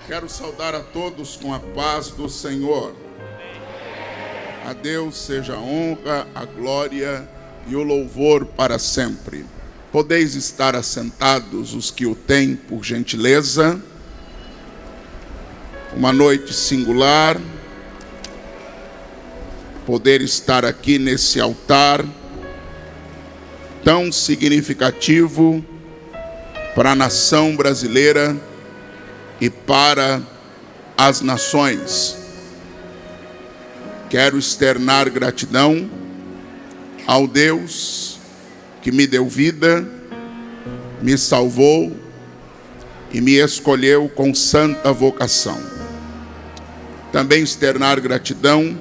Quero saudar a todos com a paz do Senhor. A Deus seja a honra, a glória e o louvor para sempre. Podeis estar assentados os que o têm, por gentileza. Uma noite singular. Poder estar aqui nesse altar tão significativo para a nação brasileira e para as nações. Quero externar gratidão ao Deus que me deu vida, me salvou e me escolheu com santa vocação. Também externar gratidão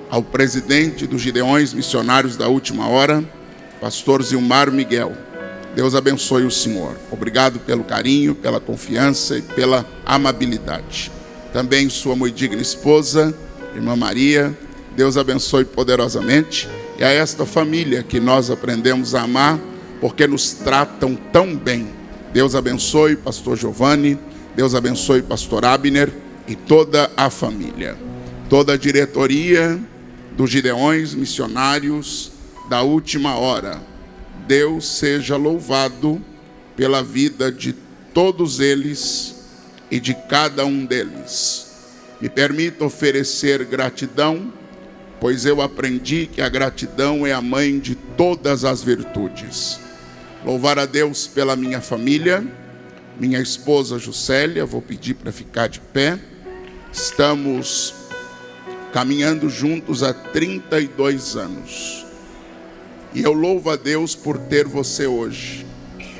ao presidente dos Gideões Missionários da Última Hora, pastor Zilmar Miguel. Deus abençoe o senhor. Obrigado pelo carinho, pela confiança e pela amabilidade. Também sua muito digna esposa, irmã Maria. Deus abençoe poderosamente. E a esta família que nós aprendemos a amar, porque nos tratam tão bem. Deus abençoe pastor Giovanni. Deus abençoe pastor Abner e toda a família. Toda a diretoria dos Gideões Missionários da Última Hora. Deus seja louvado pela vida de todos eles e de cada um deles. Me permita oferecer gratidão, pois eu aprendi que a gratidão é a mãe de todas as virtudes. Louvar a Deus pela minha família, minha esposa Juscelia, vou pedir para ficar de pé. Estamos caminhando juntos há 32 anos. E eu louvo a Deus por ter você hoje.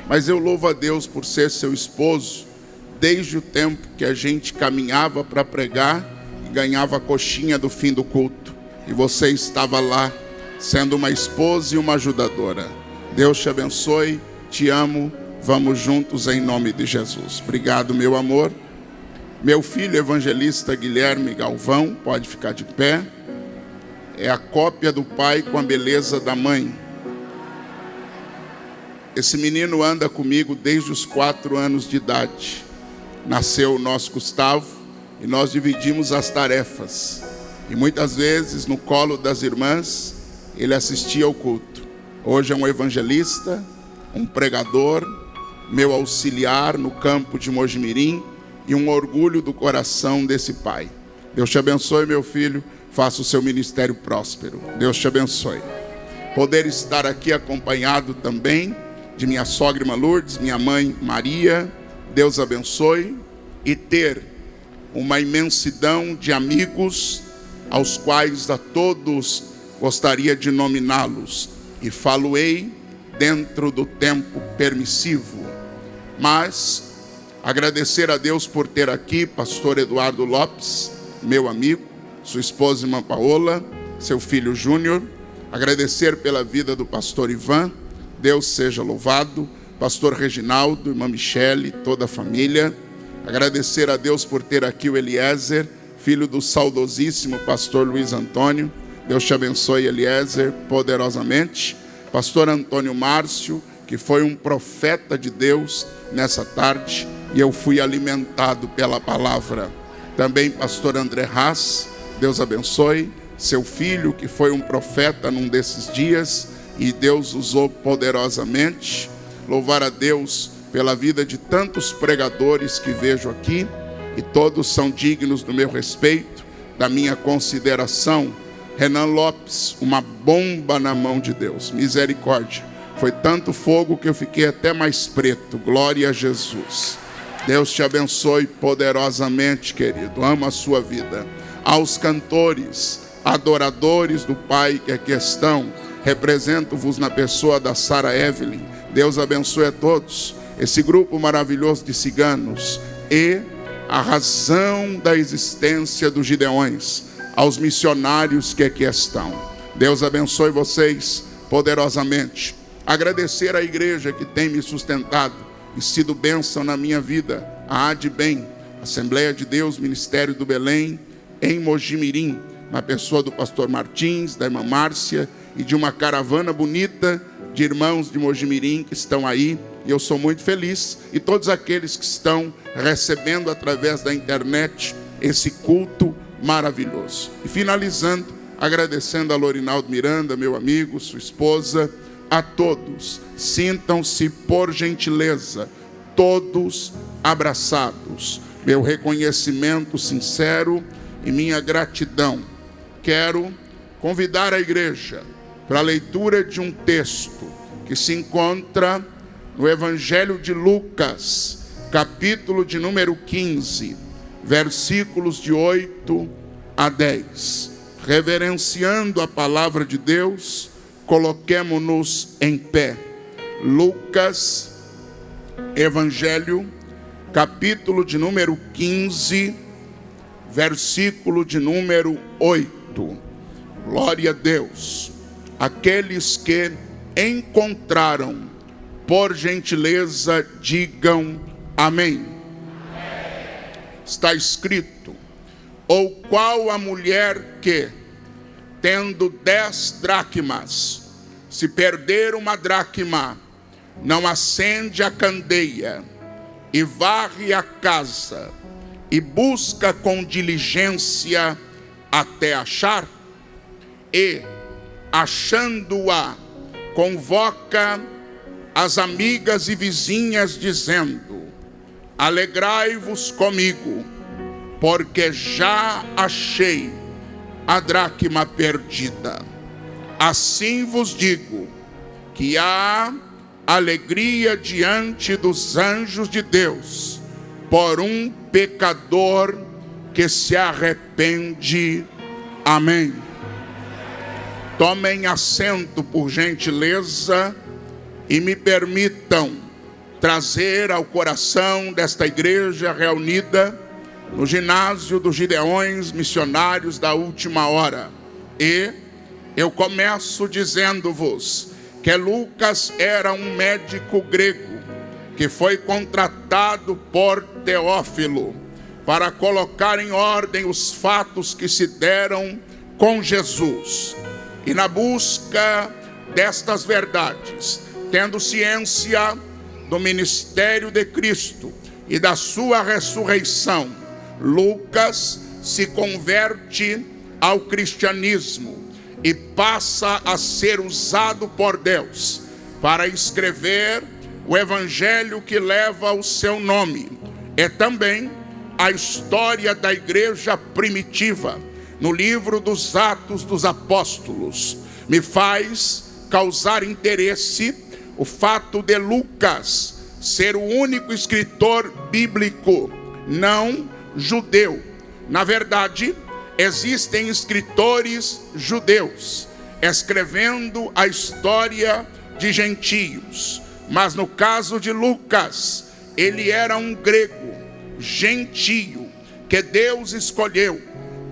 Mas eu louvo a Deus por ser seu esposo desde o tempo que a gente caminhava para pregar e ganhava a coxinha do fim do culto. E você estava lá, sendo uma esposa e uma ajudadora. Deus te abençoe, te amo, vamos juntos em nome de Jesus. Obrigado, meu amor. Meu filho evangelista Guilherme Galvão, pode ficar de pé. É a cópia do pai com a beleza da mãe. Esse menino anda comigo desde os 4 anos de idade. Nasceu o nosso Gustavo e nós dividimos as tarefas. E muitas vezes no colo das irmãs ele assistia ao culto. Hoje é um evangelista, um pregador, meu auxiliar no campo de Mojimirim e um orgulho do coração desse pai. Deus te abençoe, meu filho. Faça o seu ministério próspero. Deus te abençoe. Poder estar aqui acompanhado também de minha sogra irmã Lourdes, minha mãe Maria. Deus abençoe. E ter uma imensidão de amigos aos quais a todos gostaria de nominá-los. E falo-ei dentro do tempo permissivo. Mas agradecer a Deus por ter aqui pastor Eduardo Lopes, meu amigo, sua esposa irmã Paola, seu filho Júnior. Agradecer pela vida do pastor Ivan, Deus seja louvado. Pastor Reginaldo, irmã Michele, toda a família. Agradecer a Deus por ter aqui o Eliezer, filho do saudosíssimo pastor Luiz Antônio. Deus te abençoe, Eliezer, poderosamente. Pastor Antônio Márcio, que foi um profeta de Deus nessa tarde, e eu fui alimentado pela palavra. Também pastor André Haas, Deus abençoe, seu filho que foi um profeta num desses dias e Deus usou poderosamente. Louvar a Deus pela vida de tantos pregadores que vejo aqui e todos são dignos do meu respeito, da minha consideração. Renan Lopes, uma bomba na mão de Deus, misericórdia. Foi tanto fogo que eu fiquei até mais preto. Glória a Jesus. Deus te abençoe poderosamente, querido. Amo a sua vida. Aos cantores, adoradores do Pai que aqui estão, represento-vos na pessoa da Sara Evelyn. Deus abençoe a todos. Esse grupo maravilhoso de ciganos e a razão da existência dos Gideões. Aos missionários que aqui estão. Deus abençoe vocês poderosamente. Agradecer à igreja que tem me sustentado e sido bênção na minha vida. A ADBEM, Assembleia de Deus, Ministério do Belém, em Mojimirim. na pessoa do pastor Martins, da irmã Márcia e de uma caravana bonita de irmãos de Mojimirim que estão aí. E eu sou muito feliz. E todos aqueles que estão recebendo através da internet esse culto maravilhoso. E finalizando, agradecendo a Lorinaldo Miranda, meu amigo, sua esposa, a todos. Sintam-se, por gentileza, todos abraçados. Meu reconhecimento sincero e minha gratidão. Quero convidar a igreja para a leitura de um texto que se encontra no Evangelho de Lucas, capítulo de número 15, versículos de 8 a 10. Reverenciando a palavra de Deus, coloquemo-nos em pé. Lucas, Evangelho, capítulo de número 15, versículo de número 8. Glória a Deus. Aqueles que encontraram, por gentileza, digam amém. Está escrito: ou qual a mulher que, tendo 10 dracmas, se perder uma dracma, não acende a candeia e varre a casa e busca com diligência até achar? E, achando-a, convoca as amigas e vizinhas, dizendo: alegrai-vos comigo, porque já achei a dracma perdida. Assim vos digo, que há alegria diante dos anjos de Deus por um pecador que se arrepende. Amém. Tomem assento, por gentileza, e me permitam trazer ao coração desta igreja reunida no ginásio dos Gideões Missionários da Última Hora. E eu começo dizendo-vos que Lucas era um médico grego que foi contratado por Teófilo para colocar em ordem os fatos que se deram com Jesus. E na busca destas verdades, tendo ciência do ministério de Cristo e da sua ressurreição, Lucas se converte ao cristianismo e passa a ser usado por Deus para escrever o evangelho que leva o seu nome. É também a história da igreja primitiva no livro dos Atos dos Apóstolos. Me faz causar interesse o fato de Lucas ser o único escritor bíblico não judeu. Na verdade, existem escritores judeus escrevendo a história de gentios, mas no caso de Lucas, ele era um grego gentio que Deus escolheu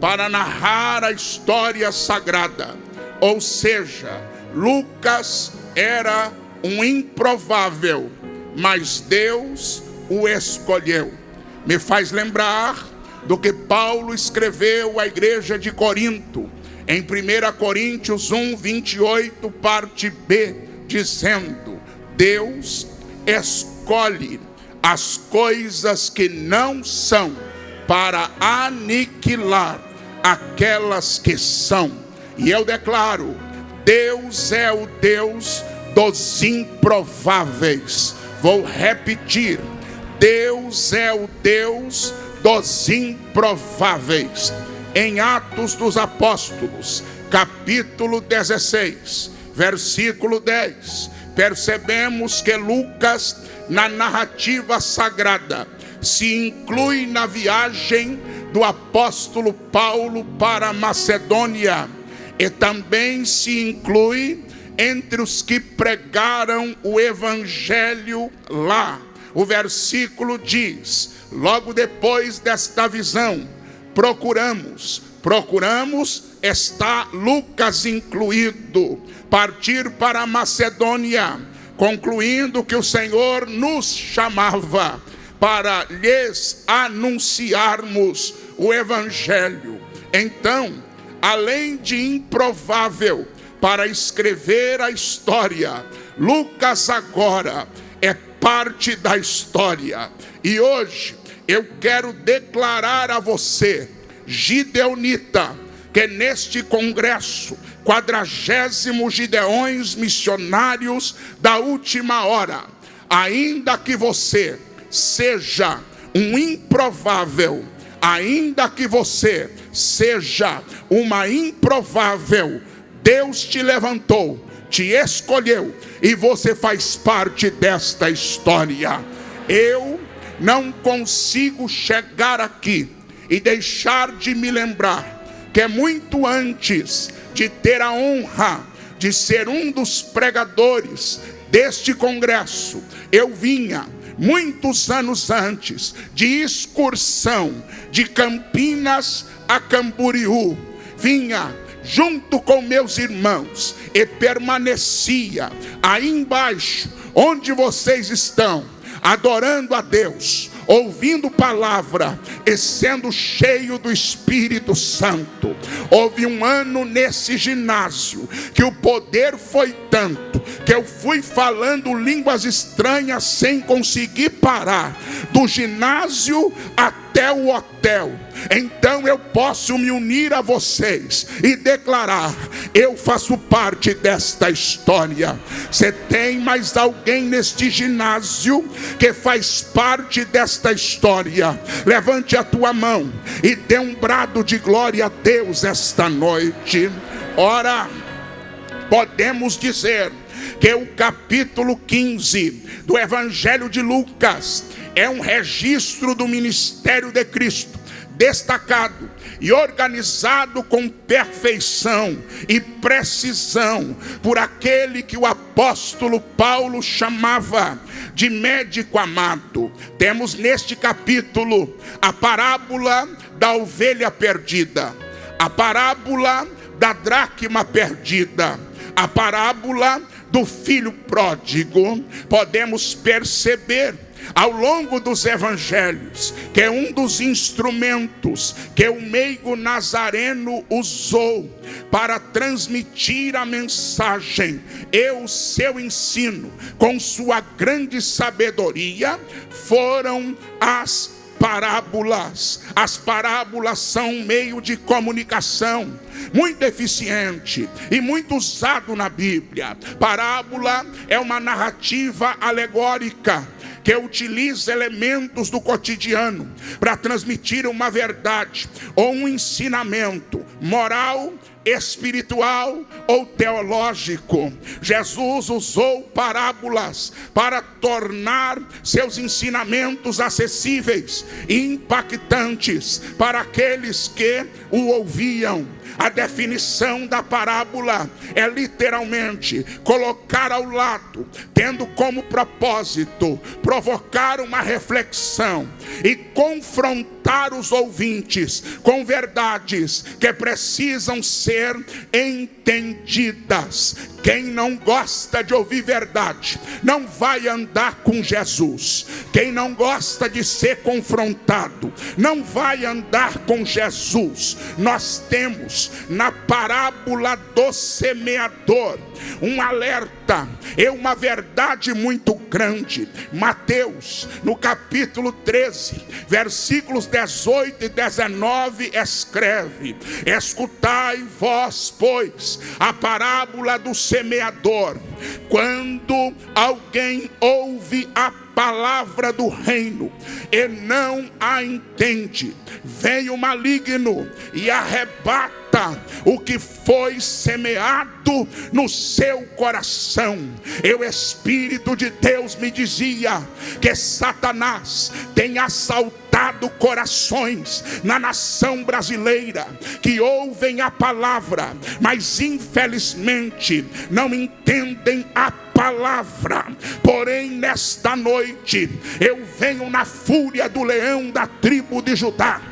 para narrar a história sagrada. Ou seja, Lucas era um improvável, mas Deus o escolheu. Me faz lembrar do que Paulo escreveu à igreja de Corinto, em 1 Coríntios 1, 28, parte B, dizendo: Deus escolhe as coisas que não são para aniquilar aquelas que são. E eu declaro: Deus é o Deus dos improváveis. Vou repetir: Deus é o Deus dos improváveis. Em Atos dos Apóstolos, capítulo 16, versículo 10, percebemos que Lucas, na narrativa sagrada, se inclui na viagem do apóstolo Paulo para a Macedônia, e também se inclui entre os que pregaram o evangelho lá. O versículo diz: logo depois desta visão, procuramos, está Lucas incluído, partir para a Macedônia, concluindo que o Senhor nos chamava para lhes anunciarmos o evangelho. Então, além de improvável para escrever a história, Lucas agora é parte da história. E hoje eu quero declarar a você, gideonita, que neste congresso, 40º Gideões Missionários da Última Hora, ainda que você seja um improvável, ainda que você seja uma improvável, Deus te levantou, te escolheu e você faz parte desta história. Eu não consigo chegar aqui e deixar de me lembrar que é muito antes de ter a honra de ser um dos pregadores deste congresso, eu vinha muitos anos antes de excursão de Campinas a Camboriú, vinha junto com meus irmãos e permanecia aí embaixo, onde vocês estão, adorando a Deus, ouvindo palavra e sendo cheio do Espírito Santo. Houve um ano nesse ginásio que o poder foi tanto que eu fui falando línguas estranhas sem conseguir parar, do ginásio até o hotel. Então eu posso me unir a vocês e declarar: eu faço parte desta história. Você tem mais alguém neste ginásio que faz parte desta história? Levante a tua mão e dê um brado de glória a Deus esta noite. Ora, podemos dizer que o capítulo 15 do Evangelho de Lucas é um registro do ministério de Cristo, destacado e organizado com perfeição e precisão por aquele que o apóstolo Paulo chamava de médico amado. Temos neste capítulo a parábola da ovelha perdida, a parábola da dracma perdida, a parábola do filho pródigo. Podemos perceber ao longo dos evangelhos que é um dos instrumentos que o meigo nazareno usou para transmitir a mensagem e o seu ensino com sua grande sabedoria foram as parábolas. As parábolas são um meio de comunicação muito eficiente e muito usado na Bíblia. Parábola é uma narrativa alegórica que utiliza elementos do cotidiano para transmitir uma verdade ou um ensinamento moral, espiritual ou teológico. Jesus usou parábolas para tornar seus ensinamentos acessíveis e impactantes para aqueles que o ouviam. A definição da parábola é literalmente colocar ao lado, tendo como propósito provocar uma reflexão e confrontar os ouvintes com verdades que precisam ser entendidas. Quem não gosta de ouvir verdade não vai andar com Jesus. Quem não gosta de ser confrontado não vai andar com Jesus. Nós temos na parábola do semeador um alerta e uma verdade muito grande. Mateus, no capítulo 13, versículos 18 e 19, escreve: escutai vós, pois, a parábola do semeador. Quando alguém ouve a palavra do reino e não a entende, vem o maligno e arrebata o que foi semeado no seu coração. E o Espírito de Deus me dizia que Satanás tem assaltado corações na nação brasileira que ouvem a palavra, mas infelizmente não entendem a palavra. Porém, nesta noite, eu venho na fúria do leão da tribo de Judá,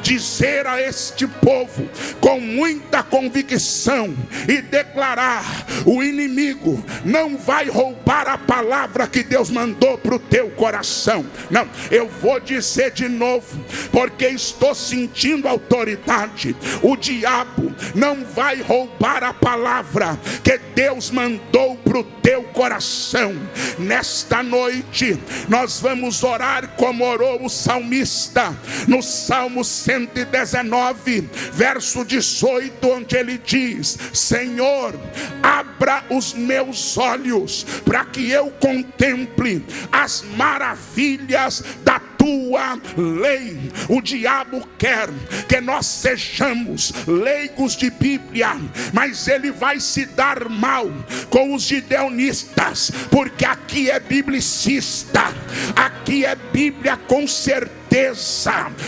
dizer a este povo com muita convicção e declarar: o inimigo não vai roubar a palavra que Deus mandou para o teu coração. Não, eu vou dizer de novo, porque estou sentindo autoridade. O diabo não vai roubar a palavra que Deus mandou para o teu coração. Nesta noite nós vamos orar como orou o salmista no Salmo 119, verso 18, onde ele diz: Senhor, abra os meus olhos para que eu contemple as maravilhas da tua lei. O diabo quer que nós sejamos leigos de Bíblia, mas ele vai se dar mal com os gideonistas, porque aqui é biblicista, aqui é Bíblia com certeza.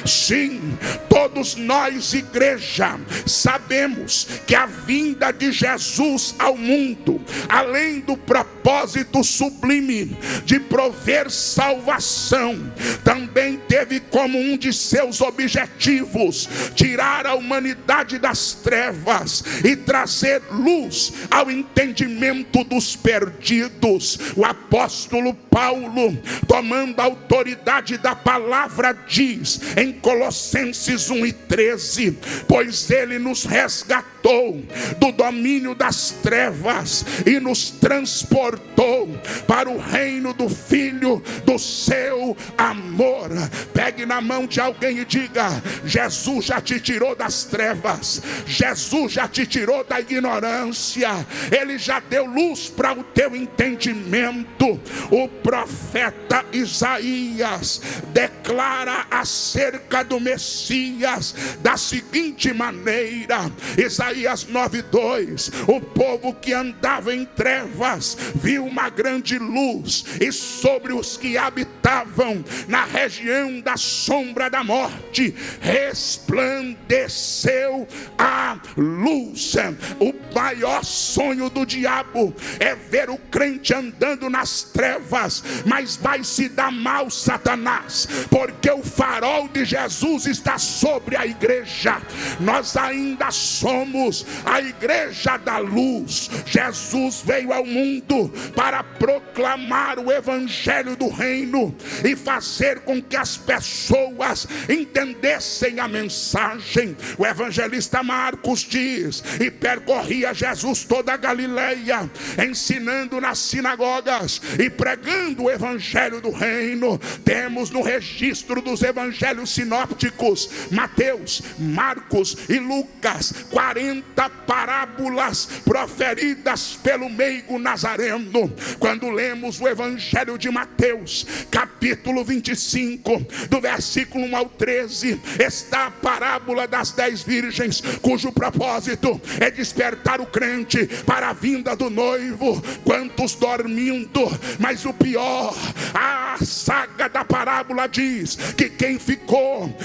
Sim, todos nós, igreja, sabemos que a vinda de Jesus ao mundo, além do propósito sublime de prover salvação, também teve como um de seus objetivos tirar a humanidade das trevas e trazer luz ao entendimento dos perdidos. O apóstolo Paulo, tomando a autoridade da palavra, diz em Colossenses 1:13: pois ele nos resgatou do domínio das trevas e nos transportou para o reino do Filho do seu amor. Pegue na mão de alguém e diga: Jesus já te tirou das trevas, Jesus já te tirou da ignorância, ele já deu luz para o teu entendimento. O profeta Isaías declara acerca do Messias da seguinte maneira, Isaías 9:2: o povo que andava em trevas viu uma grande luz, e sobre os que habitavam na região da sombra da morte resplandeceu a luz. O maior sonho do diabo é ver o crente andando nas trevas, mas vai se dar mal, Satanás, porque o farol de Jesus está sobre a igreja. Nós ainda somos a igreja da luz. Jesus veio ao mundo para proclamar o evangelho do reino e fazer com que as pessoas entendessem a mensagem. O evangelista Marcos diz: e percorria Jesus toda a Galileia, ensinando nas sinagogas e pregando o evangelho do reino. Temos no registro dos evangelhos sinópticos, Mateus, Marcos e Lucas, 40 parábolas proferidas pelo meigo nazareno. Quando lemos o evangelho de Mateus, capítulo 25, do versículo 1 ao 13, está a parábola das 10 virgens, cujo propósito é despertar o crente para a vinda do noivo. Quantos dormindo? Mas o pior, a saga da parábola diz que quem ficou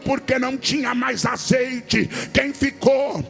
porque não tinha mais azeite. Quem ficou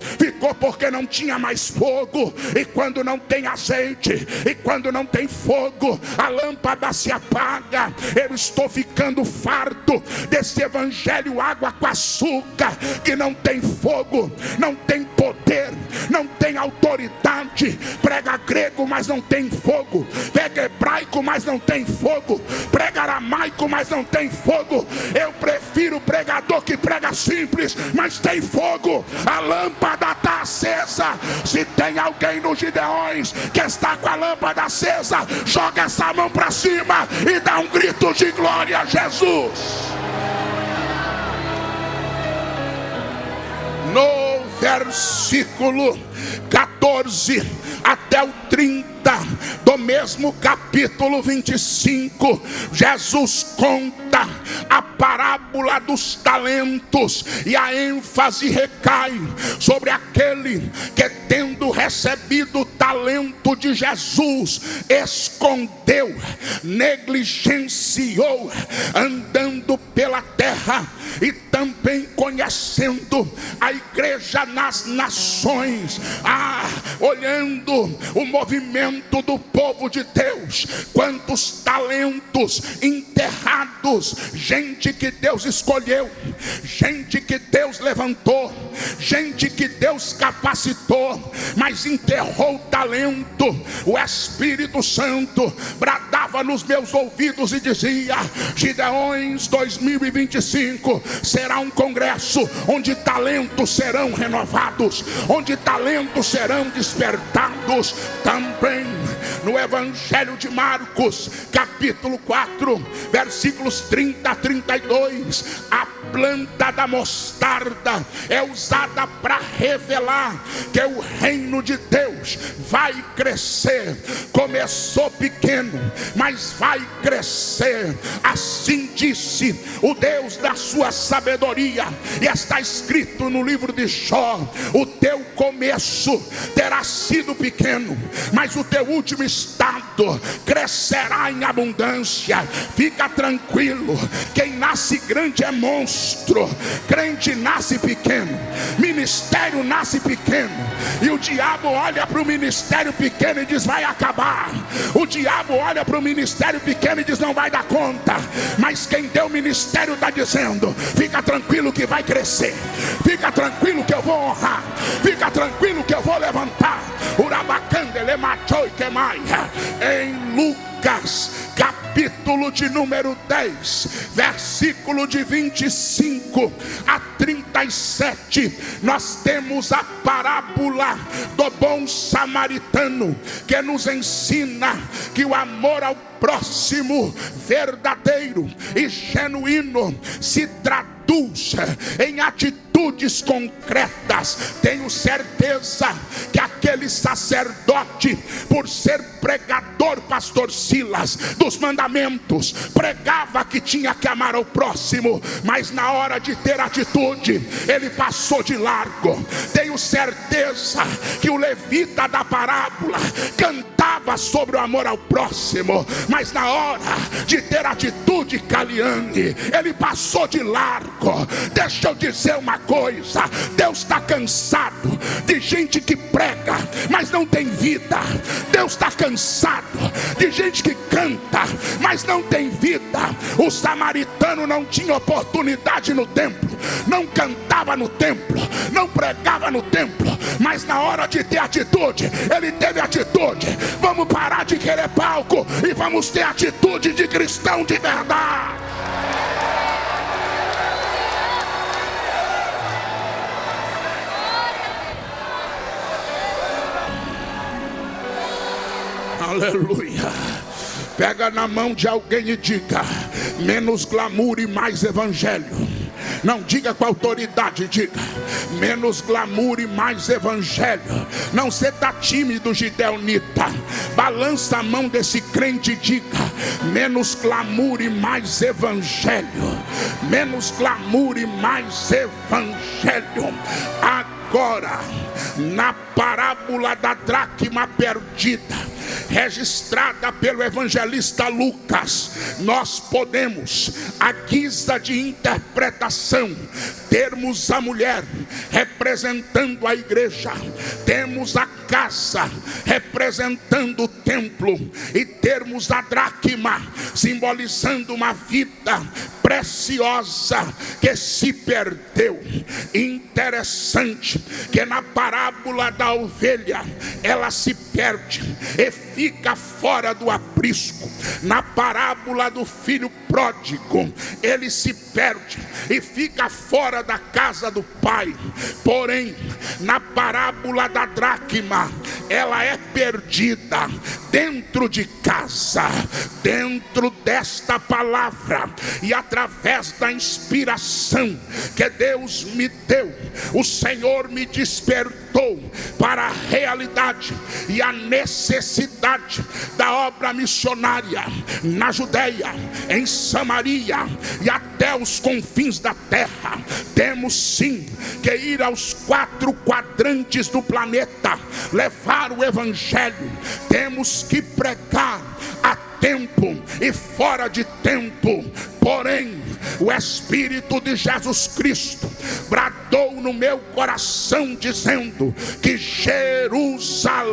porque não tinha mais fogo. E quando não tem azeite, e quando não tem fogo, a lâmpada se apaga. Eu estou ficando farto desse evangelho água com açúcar, que não tem fogo, não tem poder, não tem autoridade. Prega grego, mas não tem fogo. Prega hebraico, mas não tem fogo. Prega aramaico, mas não tem fogo. Eu prefiro o pregador que prega simples, mas tem fogo. A lâmpada está acesa. Se tem alguém nos Gideões que está com a lâmpada acesa, joga essa mão para cima e dá um grito de glória a Jesus. No versículo 14 até o 30 do mesmo capítulo 25, Jesus conta a parábola dos talentos, e a ênfase recai sobre aquele que, tendo recebido o talento de Jesus, escondeu, negligenciou, andando pela terra e também conhecendo a igreja nas nações, olhando o movimento do povo de Deus, quantos talentos enterrados, gente que Deus escolheu, gente que Deus levantou, gente que Deus capacitou, mas enterrou o talento. O Espírito Santo bradava nos meus ouvidos e dizia: Gideões 2025 será um congresso onde talentos serão renovados, onde talentos serão despertados. Também no Evangelho de Marcos, capítulo 4, versículos 30 a 32, a planta da mostarda é usada para revelar que o reino de Deus vai crescer. Começou pequeno, mas vai crescer. Assim disse o Deus da sua sabedoria, e está escrito no livro de Jó: o teu começo terá sido pequeno, mas o teu último estado crescerá em abundância. Fica tranquilo, quem nasce grande é monstro. Crente nasce pequeno, ministério nasce pequeno, e o diabo olha para o ministério pequeno e diz: vai acabar. O diabo olha para o ministério pequeno e diz: não vai dar conta. Mas quem deu o ministério está dizendo: fica tranquilo que vai crescer, fica tranquilo que eu vou honrar, fica tranquilo que eu vou levantar. Em Lucas, capítulo de número 10, versículo de 25 a 37, nós temos a parábola do bom samaritano, que nos ensina que o amor ao próximo verdadeiro e genuíno se traduz em atitudes concretas. Tenho certeza que aquele sacerdote, por ser pregador, pastor Silas, dos mandamentos, pregava que tinha que amar ao próximo, mas na hora de ter atitude, ele passou de largo. Tenho certeza que o levita da parábola cantava sobre o amor ao próximo, mas na hora de ter atitude, Caliane, ele passou de largo. Deixa eu dizer uma coisa: Deus está cansado de gente que prega, mas não tem vida. Deus está cansado de gente que canta, mas não tem vida. O samaritano não tinha oportunidade no templo, não cantava no templo, não pregava no templo, mas na hora de ter atitude, ele teve atitude. Vamos parar de querer palco e vamos ter atitude de cristão de verdade. Aleluia. Pega na mão de alguém e diga: menos glamour e mais evangelho. Não diga com autoridade, diga: menos glamour e mais evangelho. Não, você está tímido, Gideonita. Balança a mão desse crente e diga: menos glamour e mais evangelho. Menos glamour e mais evangelho. Agora, na parábola da dracma perdida, registrada pelo evangelista Lucas, nós podemos, à guisa de interpretação, termos a mulher representando a igreja, temos a casa representando o templo, e termos a dracma simbolizando uma vida preciosa que se perdeu. Interessante que na parábola da ovelha, ela se perde e fica fora do aprisco. Na parábola do filho pródigo, ele se perde e fica fora da casa do pai. Porém, na parábola da dracma, ela é perdida dentro de casa, dentro desta palavra, e através da inspiração que Deus me deu, o Senhor me despertou apontou para a realidade e a necessidade da obra missionária na Judeia, em Samaria e até os confins da terra. Temos sim que ir aos 4 quadrantes do planeta, levar o evangelho. Temos que pregar a tempo e fora de tempo. Porém, o Espírito de Jesus Cristo bradou no meu coração dizendo que Jerusalém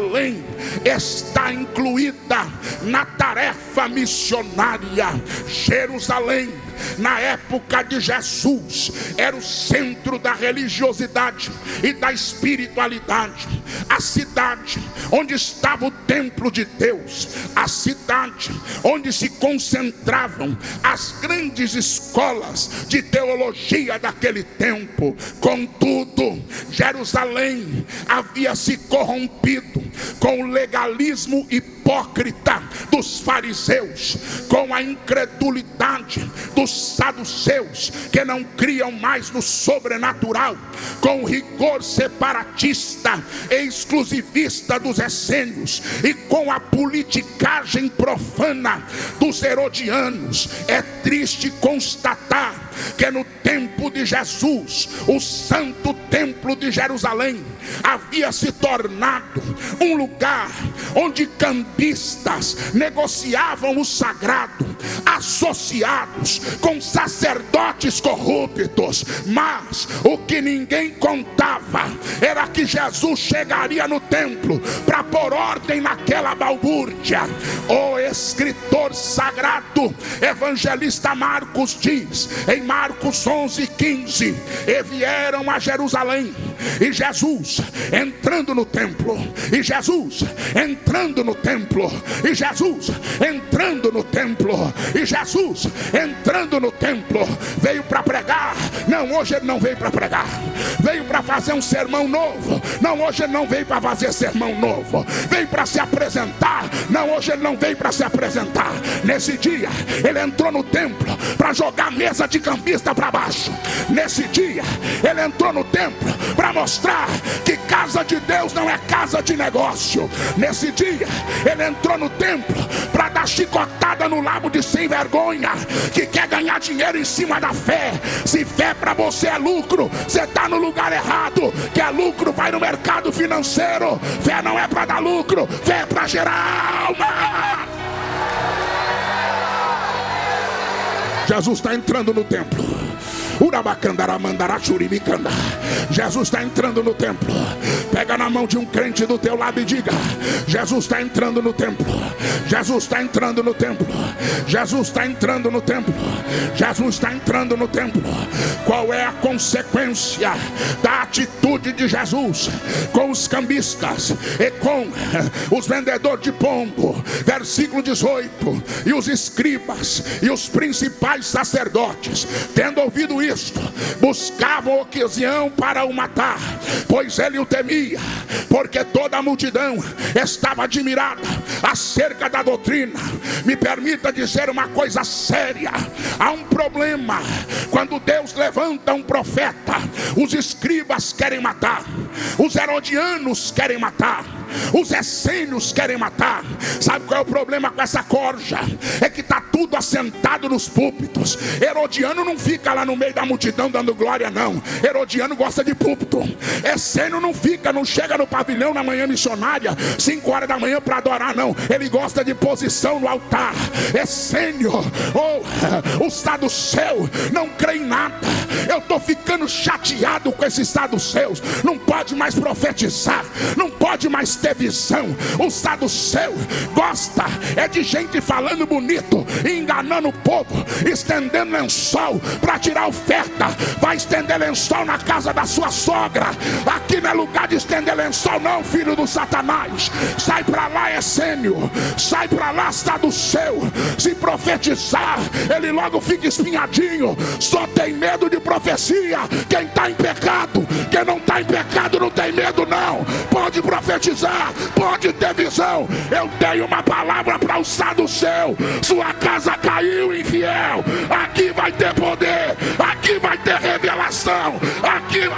está incluída na tarefa missionária. Jerusalém, na época de Jesus, era o centro da religiosidade e da espiritualidade. A cidade onde estava o templo de Deus, a cidade onde se concentravam as grandes escolas de teologia daquele tempo. Contudo, Jerusalém havia se corrompido com o legalismo hipócrita dos fariseus, com a incredulidade dos saduceus, que não criam mais no sobrenatural, com o rigor separatista e exclusivista dos essênios e com a politicagem profana dos herodianos. É triste constatar que no tempo de Jesus, o santo templo de Jerusalém havia se tornado um lugar onde cambistas negociavam o sagrado, associados com sacerdotes corruptos. Mas o que ninguém contava era que Jesus chegaria no templo para pôr ordem naquela balbúrdia. O escritor sagrado, evangelista Marcos, diz em Marcos 11:15: e vieram a Jerusalém, e Jesus entrando no templo, e Jesus entrando no templo, e Jesus entrando no templo, e Jesus entrando no templo. Veio para pregar? Não, hoje ele não veio para pregar. Veio para fazer um sermão novo? Não, hoje ele não veio para fazer sermão novo. Veio para se apresentar? Não, hoje ele não veio para se apresentar. Nesse dia ele entrou no templo para jogar a mesa de cambista para baixo. Nesse dia ele entrou no templo para mostrar que casa de Deus não é casa de negócio. Nesse dia ele entrou no templo para dar chicotada no lábio de sem vergonha que quer ganhar dinheiro em cima da fé. Se fé para você é lucro, você está no lugar errado. Que é lucro, vai no mercado financeiro. Fé não é para dar lucro, fé é para gerar alma. Jesus está entrando no templo. Jesus está entrando no templo. Pega na mão de um crente do teu lado e diga: Jesus está entrando no templo. Jesus está entrando no templo. Jesus está entrando no templo. Jesus está entrando no templo. Qual é a consequência da atitude de Jesus com os cambistas e com os vendedores de pombo? Versículo 18: e os escribas e os principais sacerdotes, tendo ouvido isto, buscavam ocasião para o matar, pois ele o temia, porque toda a multidão estava admirada acerca da doutrina. Me permita dizer uma coisa séria: há um problema quando Deus levanta um profeta. Os escribas querem matar, os herodianos querem matar, os essênios querem matar. Sabe qual é o problema com essa corja? É que está tudo assentado nos púlpitos. Herodiano não fica lá no meio da multidão dando glória, não. Herodiano gosta de púlpito. Essênio não fica, não chega no pavilhão na manhã missionária 5 horas da manhã para adorar, não. Ele gosta de posição no altar. Essênio, o saduceu não crê em nada. Eu estou ficando chateado com esses saduceus. Não pode mais profetizar, não pode mais ter visão. O saduceu gosta de gente falando bonito e enganando o povo, estendendo lençol para tirar oferta. Vai estender lençol na casa da sua sogra. Aqui não é lugar de estender lençol, não, filho do Satanás. Sai para lá, essênio. Sai para lá, saduceu. Se profetizar, ele logo fica espinhadinho. Só tem medo de profecia quem está em pecado. Quem não está em pecado não tem medo, não. Pode profetizar, pode ter visão. Eu tenho uma palavra para o saduceu. Sua casa caiu, infiel. Aqui vai ter poder, aqui vai ter revelação, aqui.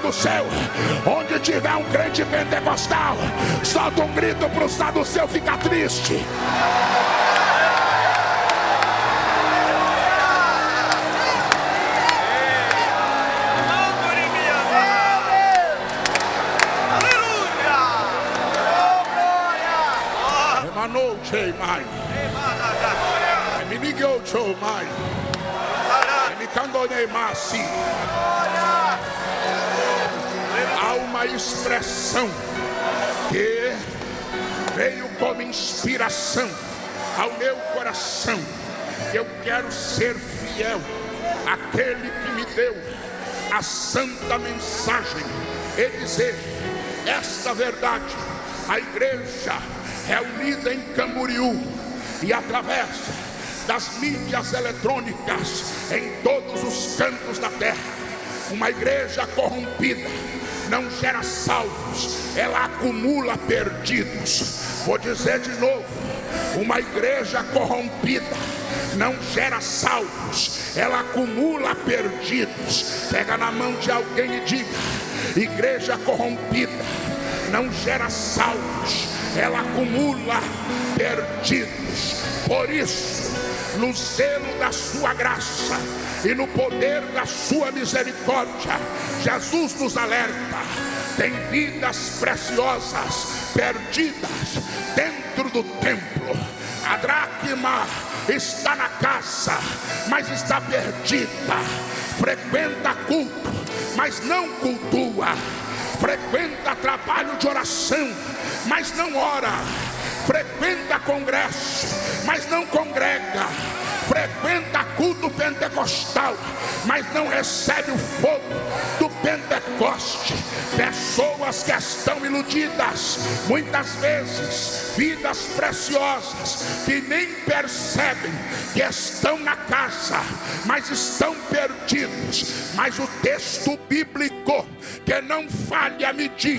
do céu. Onde tiver um crente pentecostal, solta um grito para o saduceu ficar triste. Há uma expressão que veio como inspiração ao meu coração. Eu quero ser fiel àquele que me deu a santa mensagem e dizer esta verdade. A igreja reunida em Camboriú e através das mídias eletrônicas em todos os cantos da terra. Uma igreja corrompida não gera salvos, ela acumula perdidos. Vou dizer de novo: uma igreja corrompida não gera salvos, ela acumula perdidos. Pega na mão de alguém e diga: igreja corrompida não gera salvos, ela acumula perdidos. Por isso, no zelo da sua graça e no poder da sua misericórdia, Jesus nos alerta: tem vidas preciosas perdidas dentro do templo. A dracma está na casa, mas está perdida. Frequenta culto, mas não cultua. Frequenta trabalho de oração, mas não ora. Frequenta congresso, mas não congrega. Frequenta culto pentecostal, mas não recebe o fogo do Pentecoste. Pessoas que estão iludidas, muitas vezes vidas preciosas, que nem percebem que estão na casa, mas estão perdidos. Mas o texto bíblico, que não falha, me diz